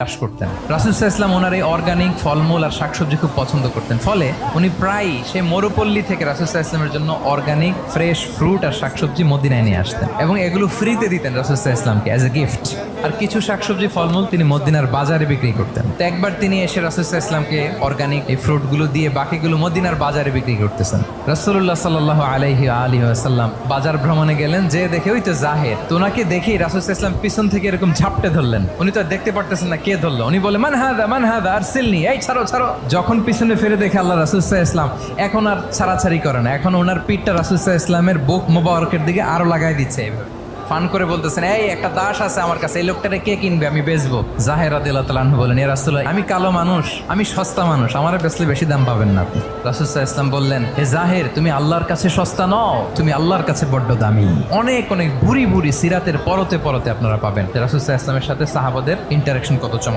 চাষ করতেন। রাসূল সাল্লাল্লাহু আলাইহি ওয়াসাল্লাম ওনার এই অর্গানিক ফলমূল আর শাকসবজি খুব পছন্দ করতেন। ফলে উনি প্রায়ই সেই মরুপল্লী থেকে রাসূল সাল্লাল্লাহু আলাইহি ওয়াসাল্লামের জন্য অর্গানিক ফ্রেশ ফ্রুট আর শাকসবজি মদিনায় নিয়ে আসতেন এবং এগুলো ফ্রিতে দিতেন রাসূল সাল্লাল্লাহু আলাইহি ওয়াসাল্লামকে অ্যাজ এ গিফট। আর কিছু শাকসবজি ফলমূল তিনি মদিনার বাজারে বিক্রি করতেন। তো একবার তিনি এসে রাসূল সাল্লাল্লাহু আলাইহি ওয়াসাল্লামকে অর্গানিক এই ফ্রুটগুলো দিয়ে বাকিগুলো মদিনার বাজারে বিক্রি করতেছেন। রাসূলুল্লাহ সাল্লাল্লাহু আলাইহি ওয়াসাল্লাম বাজার ভ্রমণে গেলেন, যে দেখে ওই তো জাহের। তো ওনাকে দেখেই রাসূল সাল্লাল্লাহু আলাইহি ওয়াসাল্লাম পিছন থেকে এরকম ঝাপটে ধরলেন। উনি তো দেখতে পারতেছেন না কে ধরলো। উনি বলে মান হাদা আরসিলনি, এই ছাড়ো ছাড়ো। যখন পিছনে ফিরে দেখে আল্লাহ রাসূল সাল্লাল্লাহু আলাইহি ওয়াসাল্লাম এখন আর ছাড়াছাড়ি করে না, এখন ওনার পিঠটা রাসূল সাল্লাল্লাহু আলাইহি ওয়াসাল্লামের বুক মোবারকের দিকে আরো লাগাই দিচ্ছে। এইভাবে ফান করে বলতেছেন, এই একটা দাস আছে আমার কাছে, এই লোকটারে কে কিনবে, আমি বেচবো। জাহের রাদিয়াল্লাহু তাআলা আনহু বলেন, ইয়া রাসূলুল্লাহ, আমি কালো মানুষ, আমি সস্তা মানুষ, আমারে বেচলে বেশি দাম পাবেন না আপনি। রাসূল সাল্লাল্লাহু আলাইহি ওয়াসাল্লাম বললেন, হে জাহের, তুমি আল্লাহর কাছে সস্তা নও, তুমি আল্লাহর কাছে বড্ড দামি। অনেক অনেক বুড়ি বুড়ি সিরাতের পরতে পরতে আপনারা পাবেন রাসূল সাল্লাল্লাহু আলাইহি ওয়াসাল্লামের সাথে সাহাবাদের ইন্টারেকশন কত চমৎকার।